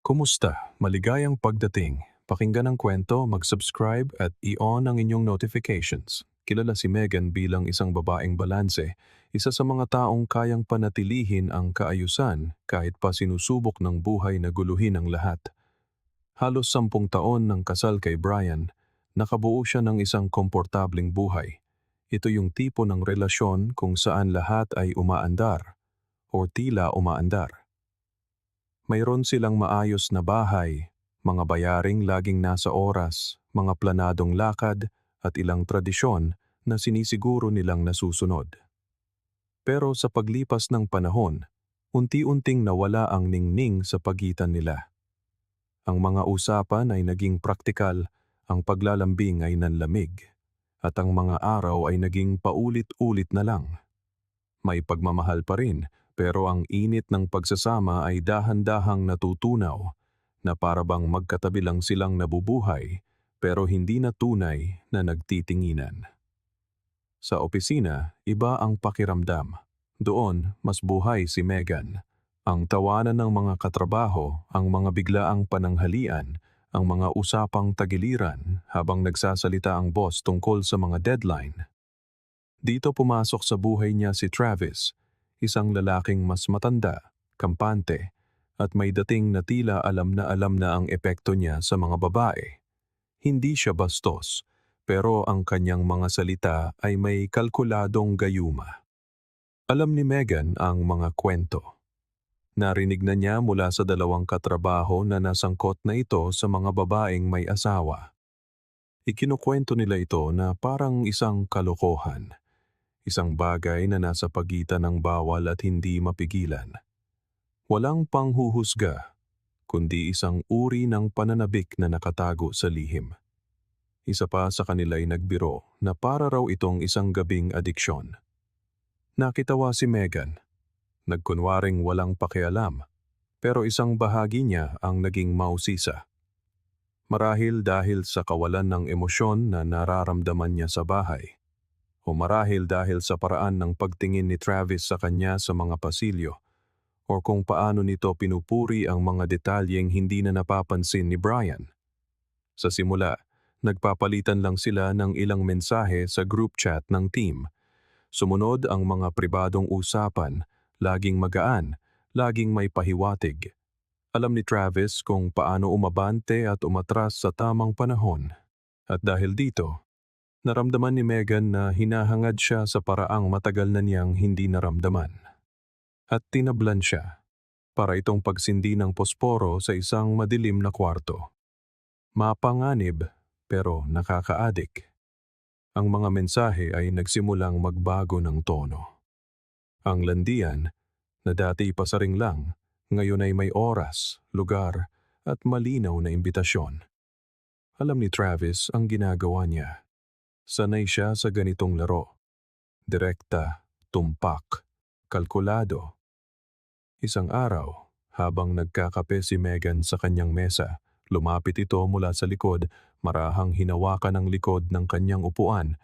Kumusta? Maligayang pagdating. Pakinggan ang kwento, mag-subscribe at i-on ang inyong notifications. Kilala si Megan bilang isang babaeng balanse, isa sa mga taong kayang panatilihin ang kaayusan kahit pa sinusubok ng buhay na guluhin ang lahat. Halos 10 taon ng kasal kay Brian, nakabuo siya ng isang komportabling buhay. Ito yung tipo ng relasyon kung saan lahat ay umaandar o tila umaandar. Mayroon silang maayos na bahay, mga bayaring laging nasa oras, mga planadong lakad at ilang tradisyon na sinisiguro nilang nasusunod. Pero sa paglipas ng panahon, unti-unting nawala ang ningning sa pagitan nila. Ang mga usapan ay naging praktikal, ang paglalambing ay nanlamig, at ang mga araw ay naging paulit-ulit na lang. May pagmamahal pa rin, pero ang init ng pagsasama ay dahan-dahang natutunaw na para bang magkatabi lang silang nabubuhay pero hindi na tunay na nagtitinginan. Sa opisina, iba ang pakiramdam. Doon, mas buhay si Megan. Ang tawanan ng mga katrabaho, ang mga biglaang pananghalian, ang mga usapang tagiliran habang nagsasalita ang boss tungkol sa mga deadline. Dito pumasok sa buhay niya si Travis, isang lalaking mas matanda, kampante, at may dating na tila alam na ang epekto niya sa mga babae. Hindi siya bastos, pero ang kanyang mga salita ay may kalkuladong gayuma. Alam ni Megan ang mga kwento. Narinig na niya mula sa 2 katrabaho na nasangkot na ito sa mga babaeng may asawa. Ikinukwento nila ito na parang isang kalokohan. Isang bagay na nasa pagitan ng bawal at hindi mapigilan. Walang panghuhusga, kundi isang uri ng pananabik na nakatago sa lihim. Isa pa sa kanila ay nagbiro na para raw itong isang gabing adiksyon. Nakitawa si Megan. Nagkunwaring walang pakialam, pero isang bahagi niya ang naging mausisa. Marahil dahil sa kawalan ng emosyon na nararamdaman niya sa bahay. O marahil dahil sa paraan ng pagtingin ni Travis sa kanya sa mga pasilyo, o kung paano nito pinupuri ang mga detalyeng hindi na napapansin ni Brian. Sa simula, nagpapalitan lang sila ng ilang mensahe sa group chat ng team. Sumunod ang mga pribadong usapan, laging magaan, laging may pahiwatig. Alam ni Travis kung paano umabante at umatras sa tamang panahon. At dahil dito, naramdaman ni Megan na hinahangad siya sa paraang matagal na niyang hindi naramdaman. At tinablan siya, para itong pagsindi ng posporo sa isang madilim na kwarto. Mapanganib, pero nakakaadik. Ang mga mensahe ay nagsimulang magbago ng tono. Ang landian, na dati pasaring lang, ngayon ay may oras, lugar, at malinaw na imbitasyon. Alam ni Travis ang ginagawa niya. Sanay siya sa ganitong laro. Direkta, tumpak, kalkulado. Isang araw, habang nagkakape si Megan sa kanyang mesa, lumapit ito mula sa likod, marahang hinawakan ang likod ng kanyang upuan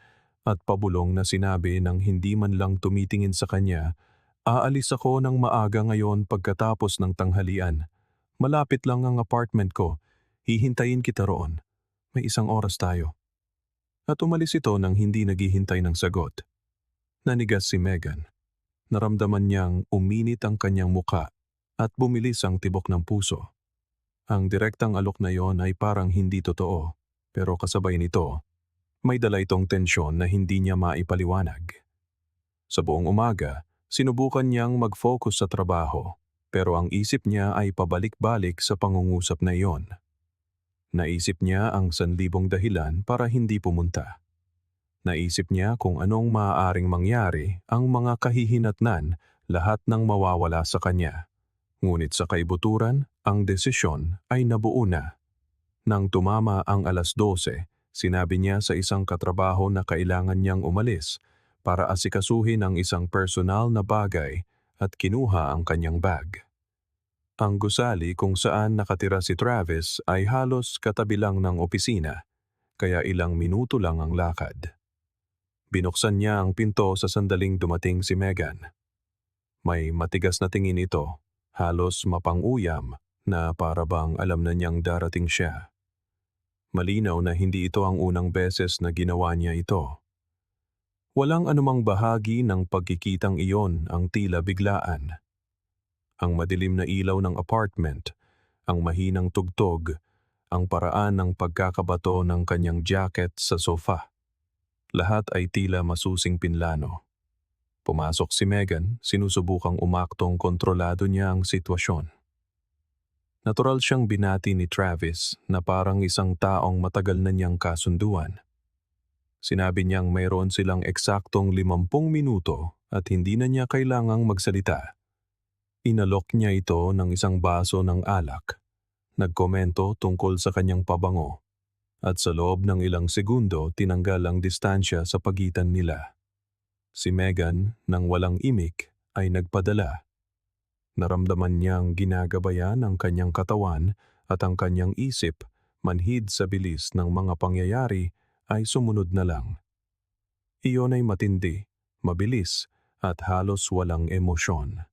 at pabulong na sinabi nang hindi man lang tumitingin sa kanya, "Aalis ako ng maaga ngayon pagkatapos ng tanghalian. Malapit lang ang apartment ko. Hihintayin kita roon. May 1 oras tayo." At umalis ito nang hindi naghihintay ng sagot. Nanigas si Megan. Naramdaman niyang uminit ang kanyang muka at bumilis ang tibok ng puso. Ang direktang alok na yon ay parang hindi totoo, pero kasabay nito, may dala itong tensyon na hindi niya maipaliwanag. Sa buong umaga, sinubukan niyang mag-focus sa trabaho, pero ang isip niya ay pabalik-balik sa pangungusap na iyon. Naisip niya ang 1,000 dahilan para hindi pumunta. Naisip niya kung anong maaaring mangyari ang mga kahihinatnan, lahat ng mawawala sa kanya. Ngunit sa kaibuturan, ang desisyon ay nabuo na. Nang tumama ang 12:00, sinabi niya sa isang katrabaho na kailangan niyang umalis para asikasuhin ang isang personal na bagay at kinuha ang kanyang bag. Ang gusali kung saan nakatira si Travis ay halos katabi lang ng opisina, kaya ilang minuto lang ang lakad. Binuksan niya ang pinto sa sandaling dumating si Megan. May matigas na tingin ito, halos mapang-uyam, na para bang alam na niyang darating siya. Malinaw na hindi ito ang unang beses na ginawa niya ito. Walang anumang bahagi ng pagkikitang iyon ang tila biglaan. Ang madilim na ilaw ng apartment, ang mahinang tugtog, ang paraan ng pagkakabato ng kanyang jacket sa sofa. Lahat ay tila masusing pinlano. Pumasok si Megan, sinusubukang umaktong kontrolado niya ang sitwasyon. Natural siyang binati ni Travis na parang isang taong matagal na niyang kasunduan. Sinabi niyang mayroon silang eksaktong 50 minuto at hindi na niya kailangang magsalita. Inalok niya ito ng isang baso ng alak. Nagkomento tungkol sa kanyang pabango. At sa loob ng ilang segundo tinanggal ang distansya sa pagitan nila. Si Megan, nang walang imik, ay nagpadala. Naramdaman niyang ginagabayan ang kanyang katawan at ang kanyang isip, manhid sa bilis ng mga pangyayari, ay sumunod na lang. Iyon ay matindi, mabilis, at halos walang emosyon.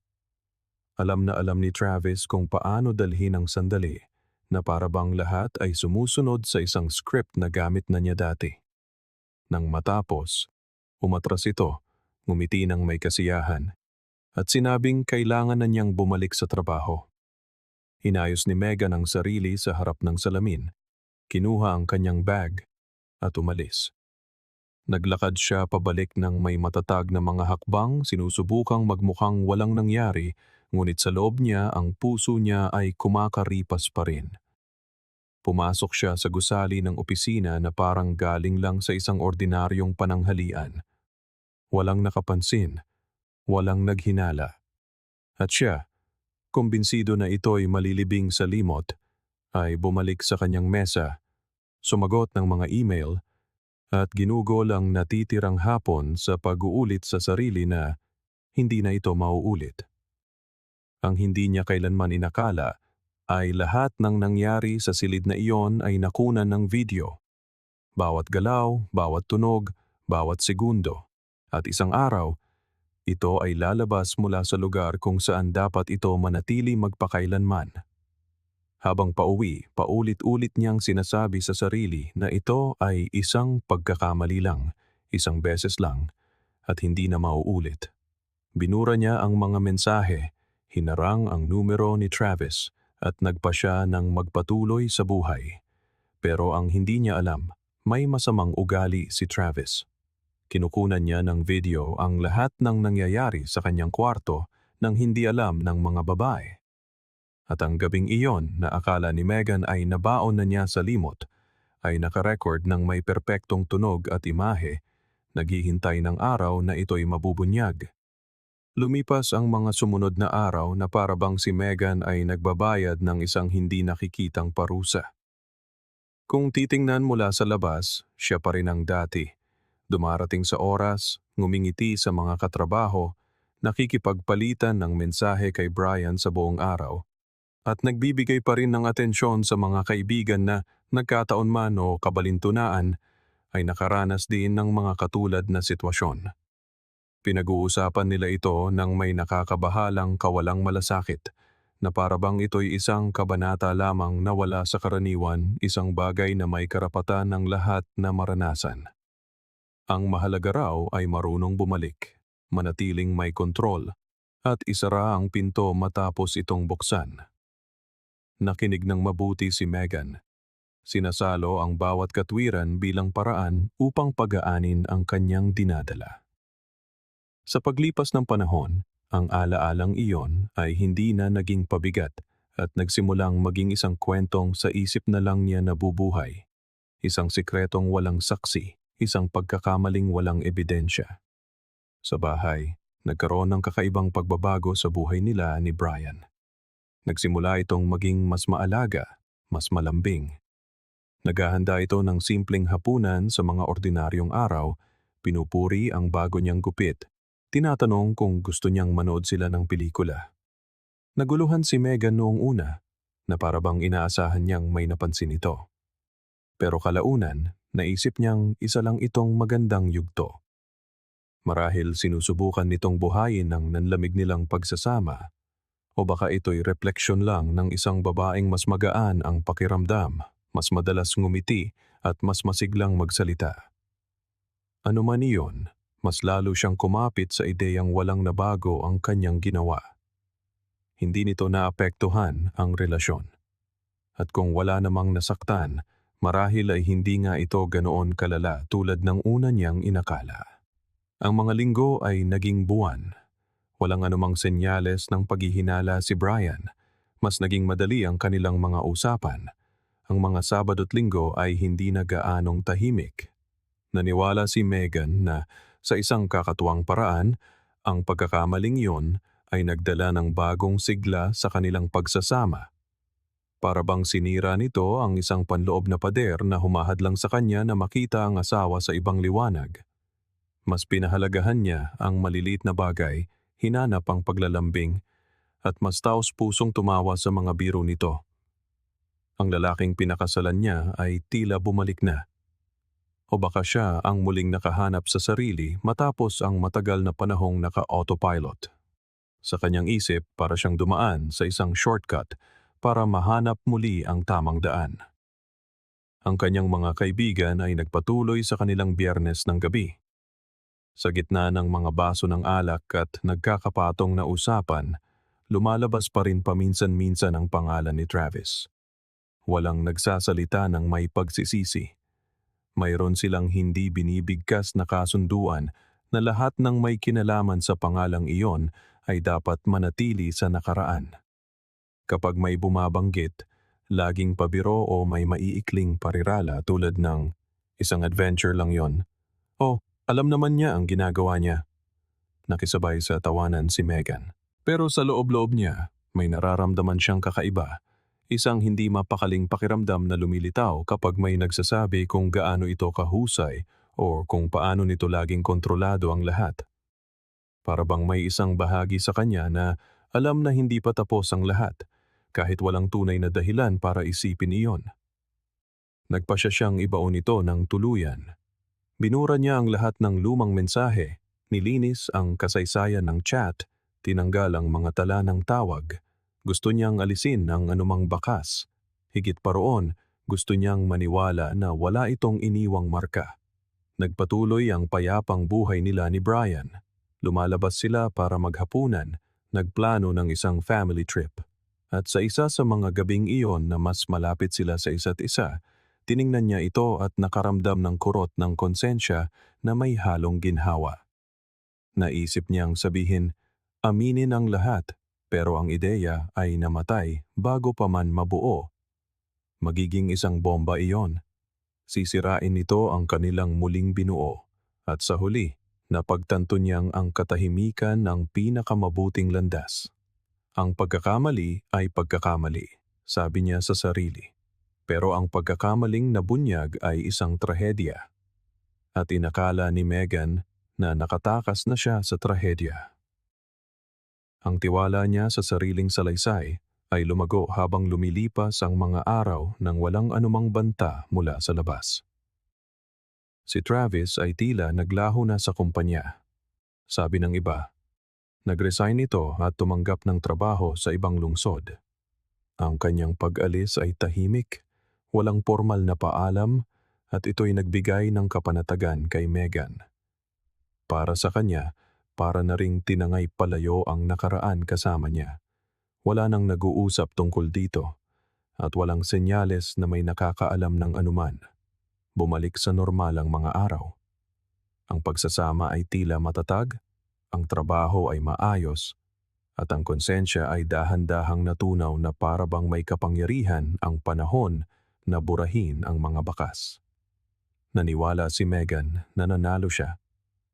Alam na alam ni Travis kung paano dalhin ang sandali, na para bang lahat ay sumusunod sa isang script na gamit na niya dati. Nang matapos, umatras ito, ngumiti ng may kasiyahan, at sinabing kailangan na niyang bumalik sa trabaho. Inayos ni Megan ang sarili sa harap ng salamin, kinuha ang kanyang bag, at umalis. Naglakad siya pabalik ng may matatag na mga hakbang, sinusubukang magmukhang walang nangyari, ngunit sa loob niya ang puso niya ay kumakaripas pa rin. Pumasok siya sa gusali ng opisina na parang galing lang sa isang ordinaryong pananghalian. Walang nakapansin, walang naghinala. At siya, kumbinsido na ito'y malilibing sa limot, ay bumalik sa kanyang mesa, sumagot ng mga email, at ginugol ang natitirang hapon sa pag-uulit sa sarili na hindi na ito mauulit. Ang hindi niya kailanman inakala ay lahat ng nangyari sa silid na iyon ay nakunan ng video. Bawat galaw, bawat tunog, bawat segundo. At isang araw, ito ay lalabas mula sa lugar kung saan dapat ito manatili magpakailanman. Habang pauwi, paulit-ulit niyang sinasabi sa sarili na ito ay isang pagkakamali lang, isang beses lang, at hindi na mauulit. Binura niya ang mga mensahe, hinarang ang numero ni Travis, at nagpa siya ng magpatuloy sa buhay. Pero ang hindi niya alam, may masamang ugali si Travis. Kinukunan niya ng video ang lahat ng nangyayari sa kanyang kwarto nang hindi alam ng mga babae. At ang gabing iyon na akala ni Megan ay nabaon na niya sa limot, ay nakarecord ng may perpektong tunog at imahe, naghihintay ng araw na ito'y mabubunyag. Lumipas ang mga sumunod na araw na para bang si Megan ay nagbabayad ng isang hindi nakikitang parusa. Kung titingnan mula sa labas, siya pa rin ang dati. Dumarating sa oras, ngumingiti sa mga katrabaho, nakikipagpalitan ng mensahe kay Brian sa buong araw, at nagbibigay pa rin ng atensyon sa mga kaibigan na nagkataon man o kabalintunaan ay nakaranas din ng mga katulad na sitwasyon. Pinag-uusapan nila ito ng may nakakabahalang kawalang malasakit, na para bang ito'y isang kabanata lamang na wala sa karaniwan, isang bagay na may karapatan ng lahat na maranasan. Ang mahalaga raw ay marunong bumalik, manatiling may kontrol, at isara ang pinto matapos itong buksan. Nakinig ng mabuti si Megan. Sinasalo ang bawat katwiran bilang paraan upang pagaanin ang kanyang dinadala. Sa paglipas ng panahon, ang alaalang iyon ay hindi na naging pabigat at nagsimulang maging isang kwentong sa isip na lang niya nabubuhay. Isang sikretong walang saksi, isang pagkakamaling walang ebidensya. Sa bahay, nagkaroon ng kakaibang pagbabago sa buhay nila ni Brian. Nagsimula itong maging mas maalaga, mas malambing. Naghahanda ito ng simpleng hapunan sa mga ordinaryong araw, pinupuri ang bago niyang gupit, tinatanong kung gusto niyang manood sila ng pelikula. Naguluhan si Megan noong una, na para bang inaasahan niyang may napansin ito. Pero kalaunan, naisip niyang isa lang itong magandang yugto. Marahil sinusubukan nitong buhayin ang nanlamig nilang pagsasama, O baka ito'y refleksyon lang ng isang babaeng mas magaan ang pakiramdam, mas madalas ngumiti at mas masiglang magsalita. Ano man iyon, mas lalo siyang kumapit sa ideyang walang nabago ang kanyang ginawa. Hindi nito naapektuhan ang relasyon. At kung wala namang nasaktan, marahil ay hindi nga ito ganoon kalala tulad ng una niyang inakala. Ang mga linggo ay naging buwan. Walang anumang senyales ng paghihinala si Brian. Mas naging madali ang kanilang mga usapan. Ang mga Sabado't Linggo ay hindi na gaanong tahimik. Naniwala si Megan na sa isang kakatuwang paraan, ang pagkakamaling iyon ay nagdala ng bagong sigla sa kanilang pagsasama. Para bang sinira nito ang isang panloob na pader na humahadlang sa kanya na makita ang asawa sa ibang liwanag. Mas pinahalagahan niya ang maliliit na bagay, hinanap ang paglalambing, at mas taos-pusong tumawa sa mga biro nito. Ang lalaking pinakasalan niya ay tila bumalik na. O baka siya ang muling nakahanap sa sarili matapos ang matagal na panahong naka-autopilot. Sa kanyang isip, para siyang dumaan sa isang shortcut para mahanap muli ang tamang daan. Ang kanyang mga kaibigan ay nagpatuloy sa kanilang Biyernes ng gabi. Sa gitna ng mga baso ng alak at nagkakapatong na usapan, lumalabas pa rin paminsan-minsan ang pangalan ni Travis. Walang nagsasalita ng may pagsisisi. Mayroon silang hindi binibigkas na kasunduan na lahat ng may kinalaman sa pangalang iyon ay dapat manatili sa nakaraan. Kapag may bumabanggit, laging pabiro o may maiikling parirala tulad ng isang adventure lang yon. O, alam naman niya ang ginagawa niya. Nakisabay sa tawanan si Megan. Pero sa loob-loob niya, may nararamdaman siyang kakaiba. Isang hindi mapakaling pakiramdam na lumilitaw kapag may nagsasabi kung gaano ito kahusay o kung paano nito laging kontrolado ang lahat. Para bang may isang bahagi sa kanya na alam na hindi pa tapos ang lahat, kahit walang tunay na dahilan para isipin iyon. Nagpasya siyang ibaon ito ng tuluyan. Binura niya ang lahat ng lumang mensahe, nilinis ang kasaysayan ng chat, tinanggal ang mga tala ng tawag. Gusto niyang alisin ang anumang bakas. Higit pa roon, gusto niyang maniwala na wala itong iniwang marka. Nagpatuloy ang payapang buhay nila ni Brian. Lumalabas sila para maghapunan, nagplano ng isang family trip. At sa isa sa mga gabing iyon na mas malapit sila sa isa't isa, tiningnan niya ito at nakaramdam ng kurot ng konsensya na may halong ginhawa. Naisip niyang sabihin, aminin ang lahat, pero ang ideya ay namatay bago pa man mabuo. Magiging isang bomba iyon. Sisirain nito ang kanilang muling binuo. At sa huli, napagtanto niyang ang katahimikan ng pinakamabuting landas. Ang pagkakamali ay pagkakamali, sabi niya sa sarili. Pero ang pagkakamaling nabunyag ay isang trahedya. At inakala ni Megan na nakatakas na siya sa trahedya. Ang tiwala niya sa sariling salaysay ay lumago habang lumilipas ang mga araw nang walang anumang banta mula sa labas. Si Travis ay tila naglaho na sa kumpanya. Sabi ng iba, nag-resign ito at tumanggap ng trabaho sa ibang lungsod. Ang kanyang pag-alis ay tahimik, walang formal na paalam, at ito'y nagbigay ng kapanatagan kay Megan. Para sa kanya, para na ring tinangay palayo ang nakaraan kasama niya. Wala nang nag-uusap tungkol dito, at walang senyales na may nakakaalam ng anuman. Bumalik sa normal ang mga araw. Ang pagsasama ay tila matatag, ang trabaho ay maayos, at ang konsensya ay dahan-dahang natunaw na para bang may kapangyarihan ang panahon na burahin ang mga bakas. Naniwala si Megan na nanalo siya,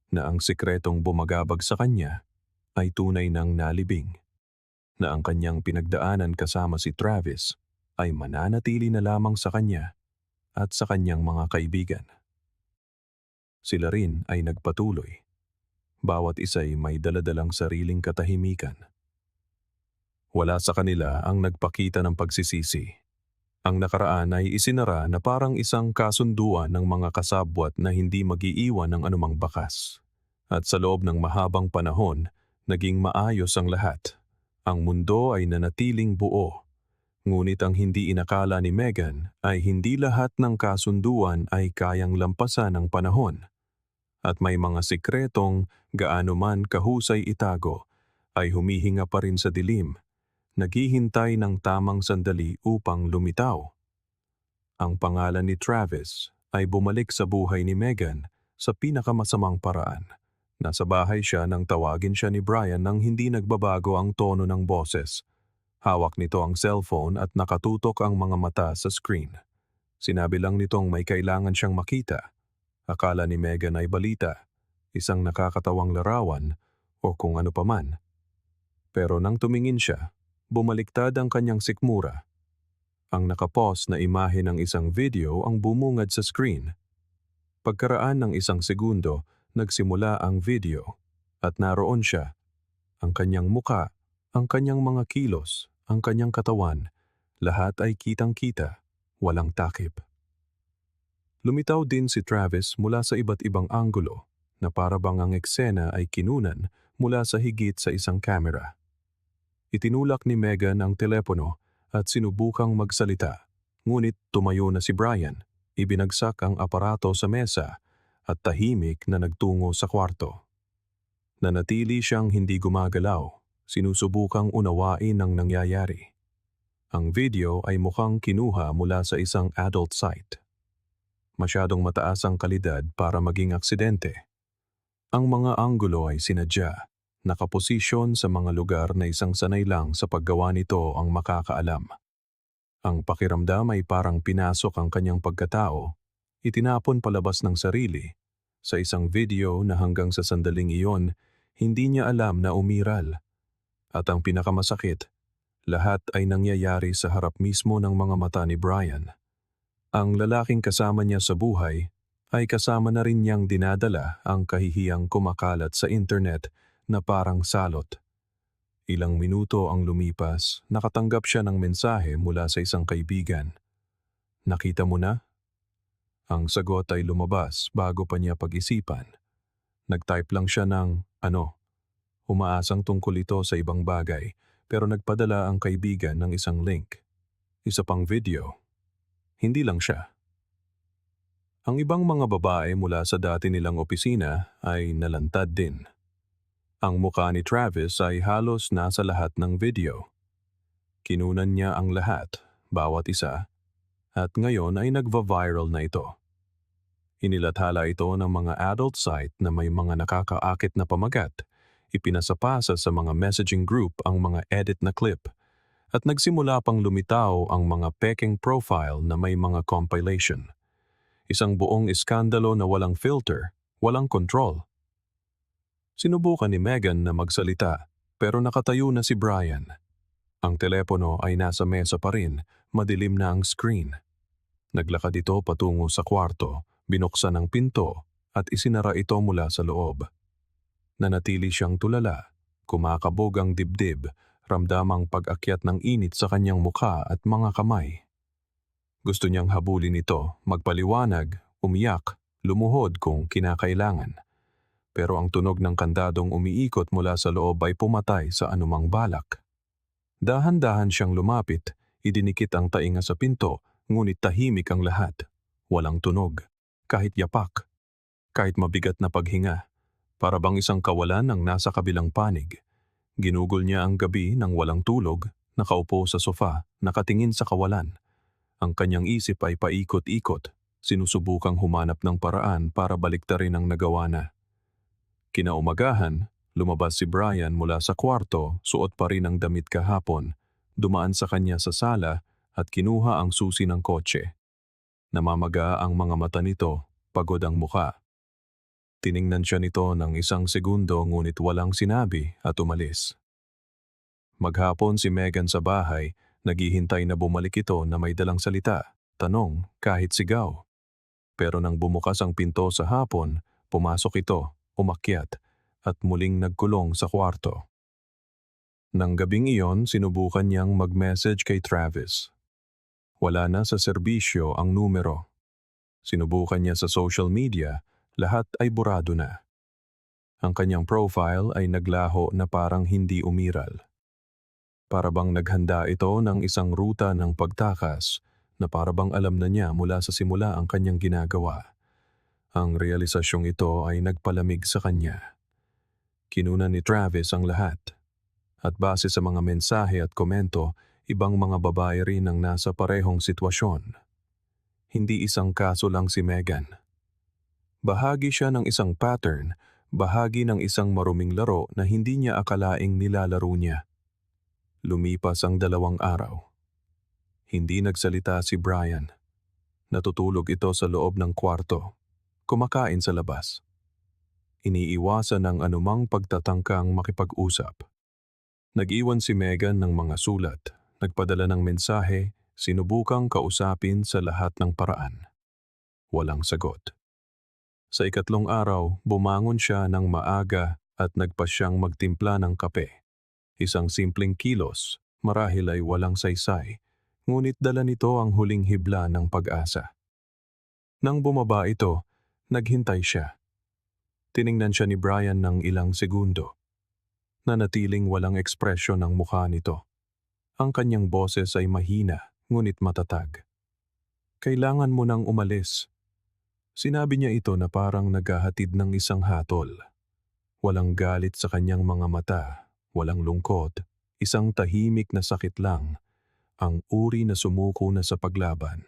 na ang sikretong bumagabag sa kanya ay tunay ng nalibing, na ang kanyang pinagdaanan kasama si Travis ay mananatili na lamang sa kanya at sa kanyang mga kaibigan. Sila rin ay nagpatuloy. Bawat isa'y may daladalang sariling katahimikan. Wala sa kanila ang nagpakita ng pagsisisi. Ang nakaraan ay isinara na parang isang kasunduan ng mga kasabwat na hindi mag-iiwan ng anumang bakas. At sa loob ng mahabang panahon, naging maayos ang lahat. Ang mundo ay nanatiling buo. Ngunit ang hindi inakala ni Megan ay hindi lahat ng kasunduan ay kayang lampasan ng panahon. At may mga sikretong gaano man kahusay itago ay humihinga pa rin sa dilim, naghihintay ng tamang sandali upang lumitaw. Ang pangalan ni Travis ay bumalik sa buhay ni Megan sa pinakamasamang paraan. Nasa bahay siya nang tawagin siya ni Brian nang hindi nagbabago ang tono ng boses. Hawak nito ang cellphone at nakatutok ang mga mata sa screen. Sinabi lang nitong may kailangan siyang makita. Akala ni Megan ay balita, isang nakakatawang larawan o kung ano paman. Pero nang tumingin siya, bumaliktad ang kanyang sikmura. Ang nakapost na imahe ng isang video ang bumungad sa screen. Pagkaraan ng isang segundo, nagsimula ang video at naroon siya. Ang kanyang muka, ang kanyang mga kilos, ang kanyang katawan, lahat ay kitang-kita, walang takip. Lumitaw din si Travis mula sa iba't ibang anggulo na para bang ang eksena ay kinunan mula sa higit sa isang kamera. Itinulak ni Megan ang telepono at sinubukang magsalita, ngunit tumayo na si Brian, ibinagsak ang aparato sa mesa at tahimik na nagtungo sa kwarto. Nanatili siyang hindi gumagalaw, sinusubukang unawain ang nangyayari. Ang video ay mukhang kinuha mula sa isang adult site. Masyadong mataas ang kalidad para maging aksidente. Ang mga anggulo ay sinadya, nakaposisyon sa mga lugar na isang sanay lang sa paggawa nito ang makakaalam. Ang pakiramdam ay parang pinasok ang kanyang pagkatao, itinapon palabas ng sarili, sa isang video na hanggang sa sandaling iyon, hindi niya alam na umiral. At ang pinakamasakit, lahat ay nangyayari sa harap mismo ng mga mata ni Brian. Ang lalaking kasama niya sa buhay ay kasama na rin niyang dinadala ang kahihiyang kumakalat sa internet na parang salot. Ilang minuto ang lumipas, nakatanggap siya ng mensahe mula sa isang kaibigan. "Nakita mo na?" Ang sagot ay lumabas bago pa niya pag-isipan. Nag-type lang siya ng, umaasang tungkol ito sa ibang bagay, pero nagpadala ang kaibigan ng isang link. Isa pang video. Hindi lang siya. Ang ibang mga babae mula sa dati nilang opisina ay nalantad din. Ang mukha ni Travis ay halos nasa lahat ng video. Kinunan niya ang lahat, bawat isa, at ngayon ay nagva-viral na ito. Inilathala ito ng mga adult site na may mga nakakaakit na pamagat, ipinasapasa sa mga messaging group ang mga edit na clip, at nagsimula pang lumitaw ang mga peking profile na may mga compilation. Isang buong iskandalo na walang filter, walang control. Sinubukan ni Megan na magsalita, pero nakatayo na si Brian. Ang telepono ay nasa mesa pa rin, madilim na ang screen. Naglakad ito patungo sa kwarto, binuksan ang pinto, at isinara ito mula sa loob. Nanatili siyang tulala, kumakabog ang dibdib, ramdamang pag-akyat ng init sa kanyang mukha at mga kamay. Gusto niyang habulin ito, magpaliwanag, umiyak, lumuhod kung kinakailangan. Pero ang tunog ng kandadong umiikot mula sa loob ay pumatay sa anumang balak. Dahan-dahan siyang lumapit, idinikit ang tainga sa pinto, ngunit tahimik ang lahat. Walang tunog, kahit yapak, kahit mabigat na paghinga. Para bang isang kawalan ang nasa kabilang panig. Ginugol niya ang gabi ng walang tulog, nakaupo sa sofa, nakatingin sa kawalan. Ang kanyang isip ay paikot-ikot, sinusubukang humanap ng paraan para baliktarin ang nagawa na. Kinaumagahan, lumabas si Brian mula sa kwarto, suot pa rin ang damit kahapon, dumaan sa kanya sa sala at kinuha ang susi ng kotse. Namamaga ang mga mata nito, pagod ang muka. Tiningnan siya nito ng isang segundo ngunit walang sinabi at umalis. Maghapon si Megan sa bahay, naghihintay na bumalik ito na may dalang salita, tanong, kahit sigaw. Pero nang bumukas ang pinto sa hapon, pumasok ito, umakyat, at muling nagkulong sa kwarto. Nang gabing iyon, sinubukan niyang mag-message kay Travis. Wala na sa serbisyo ang numero. Sinubukan niya sa social media, lahat ay burado na. Ang kanyang profile ay naglaho na parang hindi umiral. Para bang naghanda ito ng isang ruta ng pagtakas na para bang alam na niya mula sa simula ang kanyang ginagawa. Ang realisasyong ito ay nagpalamig sa kanya. Kinunan ni Travis ang lahat. At base sa mga mensahe at komento, ibang mga babae rin ang nasa parehong sitwasyon. Hindi isang kaso lang si Megan. Bahagi siya ng isang pattern, bahagi ng isang maruming laro na hindi niya akalaing nilalaro niya. Lumipas ang 2 araw. Hindi nagsalita si Brian. Natutulog ito sa loob ng kwarto. Kumakain sa labas. Iniiwasan ang anumang pagtatangkang makipag-usap. Nag-iwan si Megan ng mga sulat, nagpadala ng mensahe, sinubukang kausapin sa lahat ng paraan. Walang sagot. Sa 3 araw, bumangon siya ng maaga at nagpasyang magtimpla ng kape. Isang simpleng kilos, marahil ay walang saysay, ngunit dala nito ang huling hibla ng pag-asa. Nang bumaba ito, naghintay siya. Tiningnan siya ni Brian ng ilang segundo. Nanatiling walang ekspresyon ang mukha nito. Ang kanyang boses ay mahina, ngunit matatag. Kailangan mo nang umalis. Sinabi niya ito na parang naghahatid ng isang hatol. Walang galit sa kanyang mga mata, walang lungkot, isang tahimik na sakit lang, ang uri na sumuko na sa paglaban.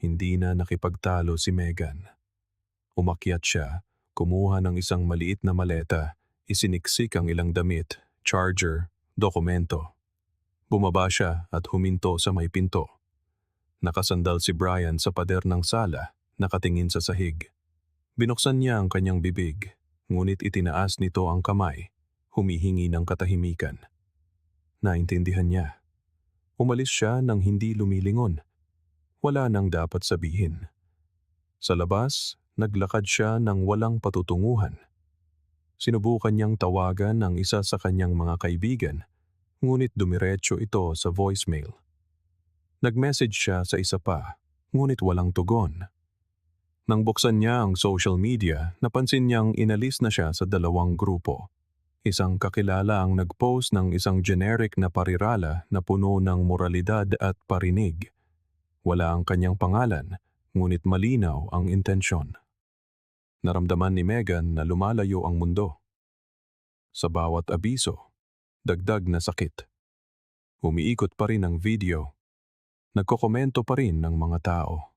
Hindi na nakipagtalo si Megan. Umakyat siya, kumuha ng isang maliit na maleta, isiniksik ang ilang damit, charger, dokumento. Bumaba siya at huminto sa may pinto. Nakasandal si Brian sa pader ng sala, nakatingin sa sahig. Binuksan niya ang kanyang bibig, ngunit itinaas nito ang kamay, humihingi ng katahimikan. Naintindihan niya. Umalis siya nang hindi lumilingon. Wala nang dapat sabihin. Sa labas, naglakad siya ng walang patutunguhan. Sinubukan niyang tawagan ang isa sa kanyang mga kaibigan, ngunit dumiretso ito sa voicemail. Nag-message siya sa isa pa, ngunit walang tugon. Nang buksan niya ang social media, napansin niyang inalis na siya sa 2 grupo. Isang kakilala ang nag-post ng isang generic na parirala na puno ng moralidad at parinig. Wala ang kanyang pangalan, ngunit malinaw ang intensyon. Naramdaman ni Megan na lumalayo ang mundo. Sa bawat abiso, dagdag na sakit. Umiikot pa rin ang video. Nagkokomento pa rin ng mga tao.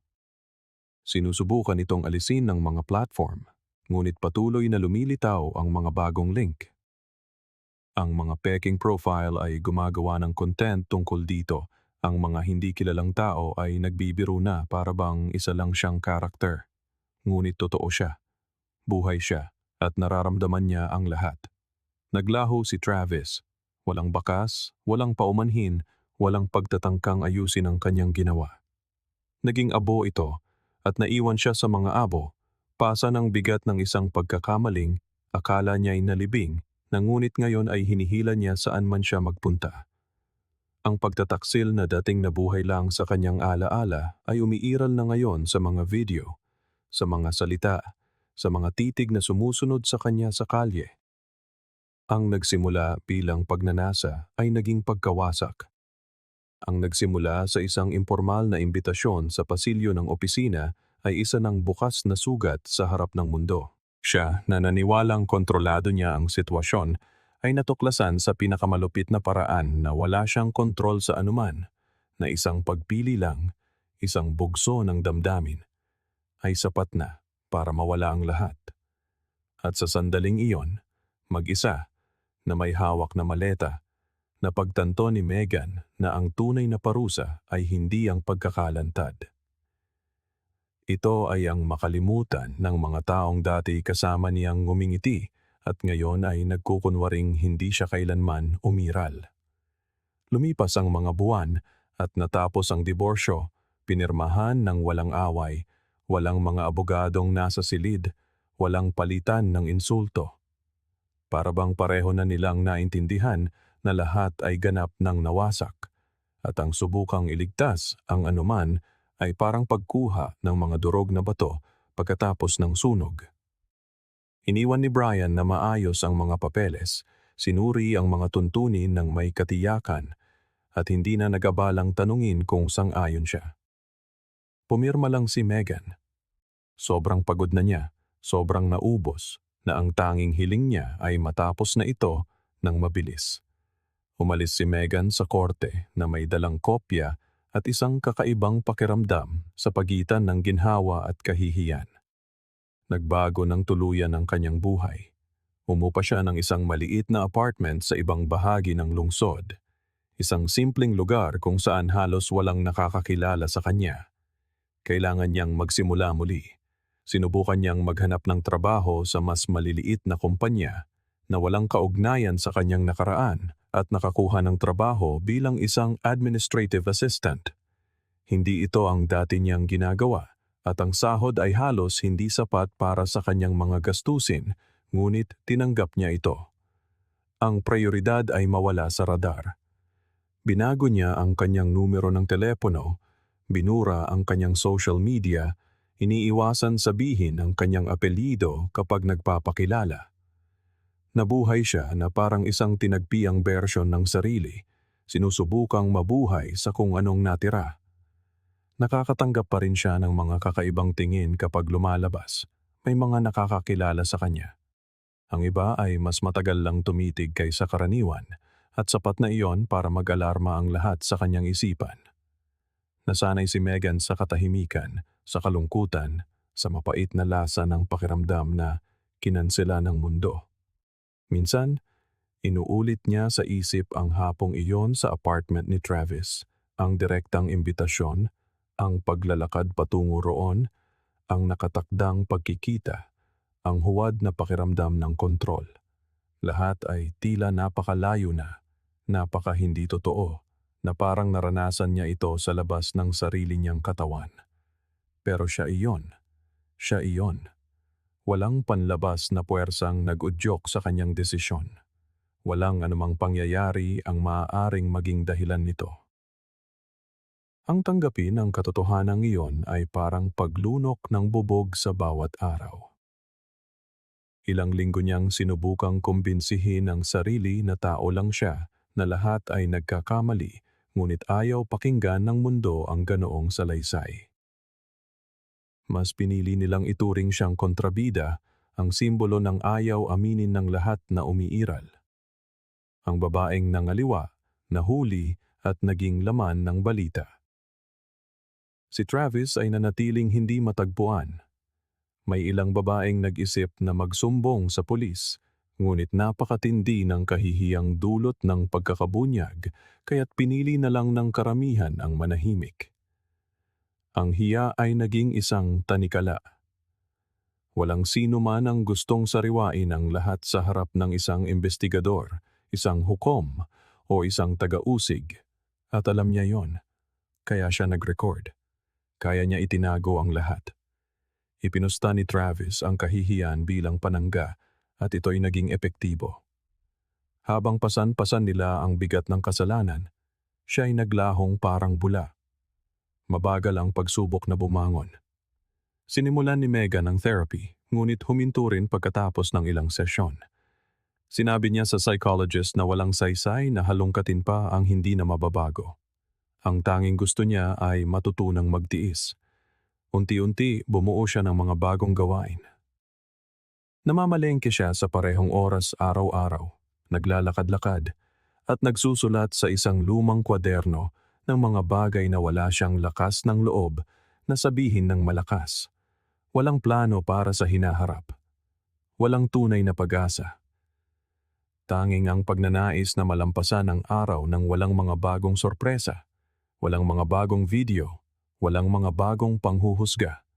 Sinusubukan itong alisin ng mga platform, ngunit patuloy na lumilitaw ang mga bagong link. Ang mga peking profile ay gumagawa ng content tungkol dito. Ang mga hindi kilalang tao ay nagbibiro na para bang isa lang siyang karakter. Ngunit totoo siya. Buhay siya at nararamdaman niya ang lahat. Naglaho si Travis. Walang bakas, walang paumanhin, walang pagtatangkang ayusin ang kanyang ginawa. Naging abo ito at naiwan siya sa mga abo. Pasa ng bigat ng isang pagkakamaling, akala niya ay nalibing, ngunit ngayon ay hinihila niya saan man siya magpunta. Ang pagtataksil na dating nabuhay lang sa kanyang alaala ay umiiral na ngayon sa mga video, sa mga salita, sa mga titig na sumusunod sa kanya sa kalye. Ang nagsimula bilang pagnanasa ay naging pagkawasak. Ang nagsimula sa isang impormal na imbitasyon sa pasilyo ng opisina ay isa ng bukas na sugat sa harap ng mundo. Siya na naniwalang kontrolado niya ang sitwasyon ay natuklasan sa pinakamalupit na paraan na wala siyang kontrol sa anuman, na isang pagpili lang, isang bugso ng damdamin, ay sapat na para mawala ang lahat. At sa sandaling iyon, mag-isa, na may hawak na maleta, napagtanto ni Megan na ang tunay na parusa ay hindi ang pagkakalantad. Ito ay ang makalimutan ng mga taong dati kasama niyang ngumingiti at ngayon ay nagkukunwaring hindi siya kailanman umiral. Lumipas ang mga buwan at natapos ang diborsyo, pinirmahan ng walang away, walang mga abogadong nasa silid, walang palitan ng insulto. Para bang pareho na nilang naintindihan na lahat ay ganap ng nawasak, at ang subukang iligtas ang anuman ay parang pagkuha ng mga durog na bato pagkatapos ng sunog. Iniwan ni Brian na maayos ang mga papeles, Sinuri ang mga tuntunin ng may katiyakan at hindi na nagabalang tanungin kung sang-ayon siya. Pumirma lang si Megan. Sobrang pagod na niya, sobrang naubos, na ang tanging hiling niya ay matapos na ito ng mabilis. Umalis si Megan sa korte na may dalang kopya at isang kakaibang pakiramdam sa pagitan ng ginhawa at kahihiyan. Nagbago ng tuluyan ang kanyang buhay. Umupa siya ng isang maliit na apartment sa ibang bahagi ng lungsod. Isang simpleng lugar kung saan halos walang nakakakilala sa kanya. Kailangan niyang magsimula muli. Sinubukan niyang maghanap ng trabaho sa mas maliliit na kumpanya na walang kaugnayan sa kanyang nakaraan at nakakuha ng trabaho bilang isang administrative assistant. Hindi ito ang dati niyang ginagawa at ang sahod ay halos hindi sapat para sa kanyang mga gastusin, ngunit tinanggap niya ito. Ang prioridad ay mawala sa radar. Binago niya ang kanyang numero ng telepono, binura ang kanyang social media, iniiwasan sabihin ang kanyang apelyido kapag nagpapakilala. Nabuhay siya na parang isang tinagpiang bersyon ng sarili, sinusubukang mabuhay sa kung anong natira. Nakakatanggap pa rin siya ng mga kakaibang tingin kapag lumalabas. May mga nakakakilala sa kanya. Ang iba ay mas matagal lang tumitig kaysa karaniwan at sapat na iyon para mag-alarma ang lahat sa kanyang isipan. Nasanay si Megan sa katahimikan, sa kalungkutan, sa mapait na lasa ng pakiramdam na kinansela ng mundo. Minsan, inuulit niya sa isip ang hapong iyon sa apartment ni Travis, ang direktang imbitasyon, ang paglalakad patungo roon, ang nakatakdang pagkikita, ang huwad na pakiramdam ng kontrol. Lahat ay tila napakalayo na, napaka hindi totoo, na parang naranasan niya ito sa labas ng sarili niyang katawan. Pero siya iyon. Siya iyon. Walang panlabas na puwersang nag-udyok sa kanyang desisyon. Walang anumang pangyayari ang maaaring maging dahilan nito. Ang tanggapin ng katotohanan iyon ay parang paglunok ng bubog sa bawat araw. Ilang linggo niyang sinubukang kumbinsihin ang sarili na tao lang siya, na lahat ay nagkakamali, ngunit ayaw pakinggan ng mundo ang ganoong salaysay. Mas pinili nilang ituring siyang kontrabida, ang simbolo ng ayaw aminin ng lahat na umiiral. Ang babaeng nangaliwa, nahuli at naging laman ng balita. Si Travis ay nanatiling hindi matagpuan. May ilang babaeng nag-isip na magsumbong sa pulis, ngunit napakatindi ng kahihiyang dulot ng pagkakabunyag, kaya't pinili na lang ng karamihan ang manahimik. Ang hiya ay naging isang tanikala. Walang sino man ang gustong sariwain ang lahat sa harap ng isang investigador, isang hukom, o isang taga-usig. At alam niya yon, kaya siya nag-record. Kaya niya itinago ang lahat. Ipinusta ni Travis ang kahihiyan bilang panangga at ito'y naging epektibo. Habang pasan-pasan nila ang bigat ng kasalanan, siya ay naglahong parang bula. Mabagal ang pagsubok na bumangon. Sinimulan ni Megan ang therapy, ngunit huminto rin pagkatapos ng ilang sesyon. Sinabi niya sa psychologist na walang saysay na halongkatin pa ang hindi na mababago. Ang tanging gusto niya ay matutunang magtiis. Unti-unti bumuo siya ng mga bagong gawain. Namamalengke siya sa parehong oras araw-araw, naglalakad-lakad, at nagsusulat sa isang lumang kwaderno ng mga bagay na wala siyang lakas ng loob na sabihin ng malakas. Walang plano para sa hinaharap. Walang tunay na pag-asa. Tanging ang pagnanais na malampasan ang araw ng walang mga bagong sorpresa, walang mga bagong video, walang mga bagong panghuhusga.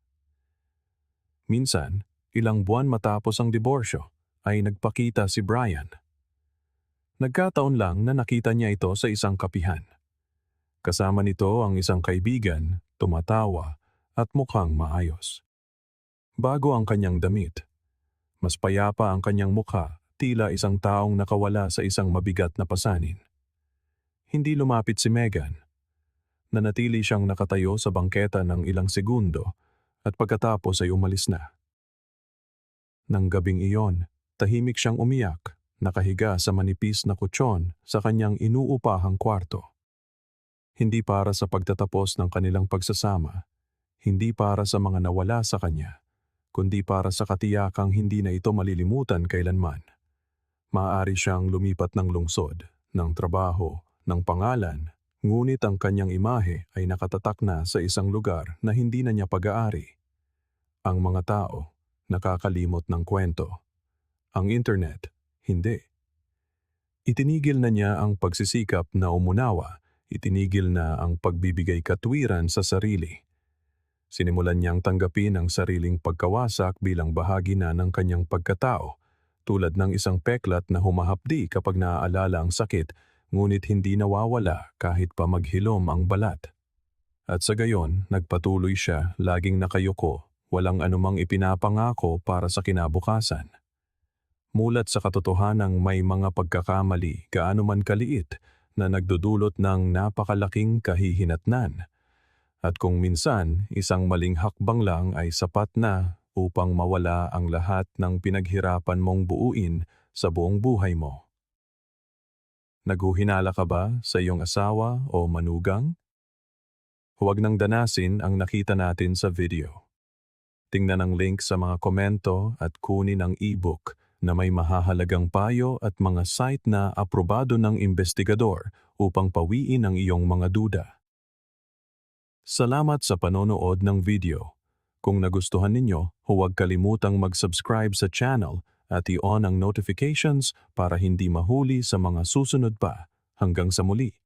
Minsan, ilang buwan matapos ang diborsyo, ay nagpakita si Brian. Nagkataon lang na nakita niya ito sa isang kapihan. Kasama nito ang isang kaibigan, tumatawa, at mukhang maayos. Bago ang kanyang damit. Mas payapa ang kanyang mukha, tila isang taong nakawala sa isang mabigat na pasanin. Hindi lumapit si Megan. Nanatili siyang nakatayo sa bangketa ng ilang segundo at pagkatapos ay umalis na. Nang gabing iyon, tahimik siyang umiyak, nakahiga sa manipis na kutsyon sa kanyang inuupahang kwarto. Hindi para sa pagtatapos ng kanilang pagsasama, hindi para sa mga nawala sa kanya, kundi para sa katiyakang hindi na ito malilimutan kailanman. Maaari siyang lumipat ng lungsod, ng trabaho, ng pangalan, ngunit ang kanyang imahe ay nakatatak na sa isang lugar na hindi na niya pag-aari. Ang mga tao, nakakalimot ng kwento. Ang internet, hindi. Itinigil na niya ang pagsisikap na umunawa, itinigil na ang pagbibigay katwiran sa sarili. Sinimulan niyang tanggapin ang sariling pagkawasak bilang bahagi na ng kanyang pagkatao, tulad ng isang peklat na humahapdi kapag naaalala ang sakit, ngunit hindi nawawala kahit pa maghilom ang balat. At sa gayon, nagpatuloy siya, laging nakayuko, walang anumang ipinapangako para sa kinabukasan. Mulat sa katotohanang may mga pagkakamali, gaano man kaliit, na nagdudulot ng napakalaking kahihinatnan. At kung minsan, isang maling hakbang lang ay sapat na upang mawala ang lahat ng pinaghirapan mong buuin sa buong buhay mo. Naghuhinala ka ba sa iyong asawa o manugang? Huwag nang danasin ang nakita natin sa video. Tingnan ang link sa mga komento at kunin ang e-book na may mahahalagang payo at mga site na aprobado ng investigador upang pawiin ang iyong mga duda. Salamat sa panonood ng video. Kung nagustuhan ninyo, huwag kalimutang mag-subscribe sa channel at i-on ang notifications para hindi mahuli sa mga susunod pa. Hanggang sa muli.